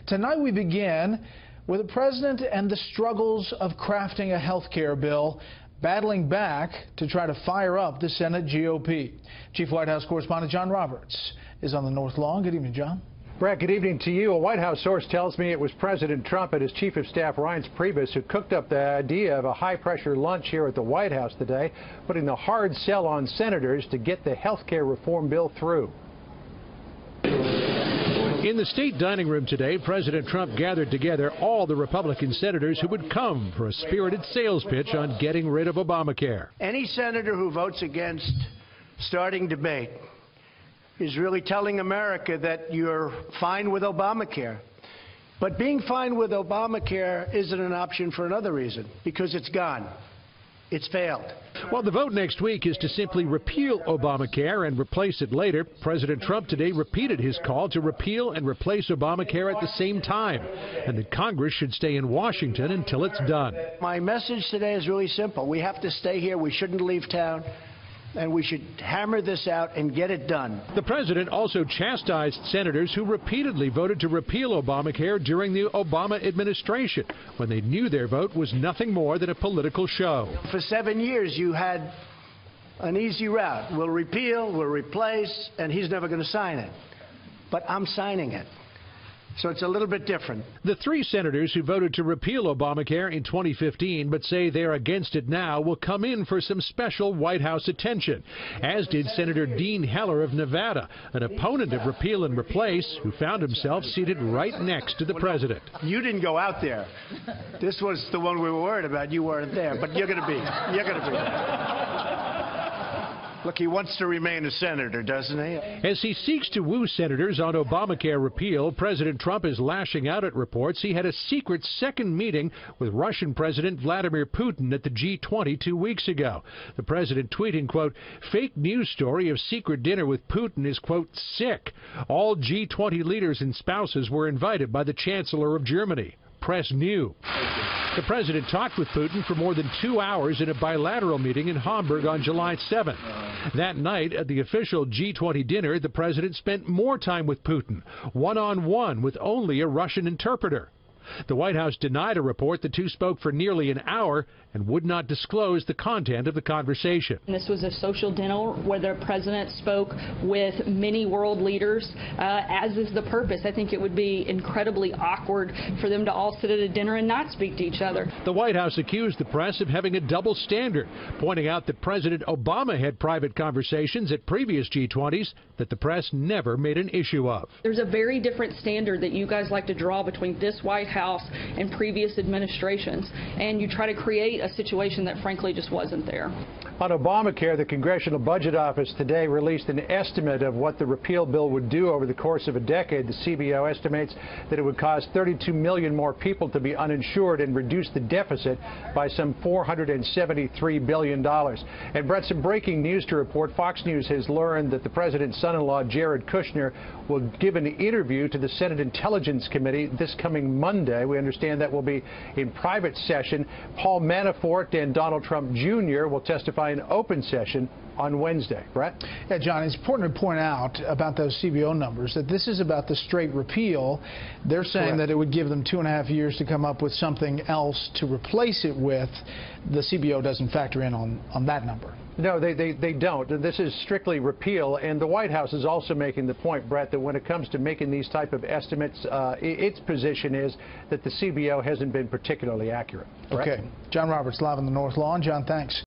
Tonight we begin with the president and the struggles of crafting a health care bill, battling back to try to fire up the Senate GOP. Chief White House correspondent John Roberts is on the North Lawn. Good evening, John. Brett, good evening to you. A White House source tells me it was President Trump and his Chief of Staff Reince Priebus who cooked up the idea of a high-pressure lunch here at the White House today, putting the hard sell on senators to get the health care reform bill through. In the state dining room today, President Trump gathered together all the Republican senators who would come for a spirited sales pitch on getting rid of Obamacare. Any senator who votes against starting debate is really telling America that you're fine with Obamacare. But being fine with Obamacare isn't an option for another reason, because it's gone. It's failed. Well, the vote next week is to simply repeal Obamacare and replace it later. President Trump today repeated his call to repeal and replace Obamacare at the same time, and that Congress should stay in Washington until it's done. My message today is really simple. We have to stay here. We shouldn't leave town. And we should hammer this out and get it done. The president also chastised senators who repeatedly voted to repeal Obamacare during the Obama administration, when they knew their vote was nothing more than a political show. For 7 years, you had an easy route. We'll repeal, we'll replace, and he's never going to sign it. But I'm signing it. So it's a little bit different. The three senators who voted to repeal Obamacare in 2015 but say they're against it now will come in for some special White House attention, as did Senator Dean Heller of Nevada, an opponent of repeal and replace, who found himself seated right next to the president. You didn't go out there. This was the one we were worried about. You weren't there, but you're going to be. You're going to be. Look, he wants to remain a senator, doesn't he? As he seeks to woo senators on Obamacare repeal, President Trump is lashing out at reports he had a secret second meeting with Russian President Vladimir Putin at the G20 2 weeks ago. The president tweeting, quote, "Fake news story of secret dinner with Putin is, quote, sick. All G20 leaders and spouses were invited by the Chancellor of Germany." Press knew. The president talked with Putin for more than 2 hours in a bilateral meeting in Hamburg on July 7th. That night, at the official G20 dinner, the president spent more time with Putin, one-on-one with only a Russian interpreter. The White House denied a report the two spoke for nearly an hour and would not disclose the content of the conversation. This was a social dinner where the president spoke with many world leaders, as is the purpose. I think it would be incredibly awkward for them to all sit at a dinner and not speak to each other. The White House accused the press of having a double standard, pointing out that President Obama had private conversations at previous G20s that the press never made an issue of. There's a very different standard that you guys like to draw between this White House and previous administrations, and you try to create a situation that frankly just wasn't there. On Obamacare, the Congressional Budget Office today released an estimate of what the repeal bill would do over the course of a decade. The CBO estimates that it would cause 32 million more people to be uninsured and reduce the deficit by some $473 billion. And Brett, some breaking news to report. Fox News has learned that the president's son-in-law, Jared Kushner, will give an interview to the Senate Intelligence Committee this coming Monday. We understand that will be in private session. Paul Manafort and Donald Trump Jr. will testify in open session on Wednesday. Brett? Yeah, John, it's important to point out about those CBO numbers that this is about the straight repeal. They're saying that it would give them 2.5 years to come up with something else to replace it with. The CBO doesn't factor in on that number. No, they don't. This is strictly repeal, and the White House is also making the point, Brett, that when it comes to making these type of estimates, its position is that the CBO hasn't been particularly accurate. Brett? Okay. John Roberts live on the North Lawn. John, thanks.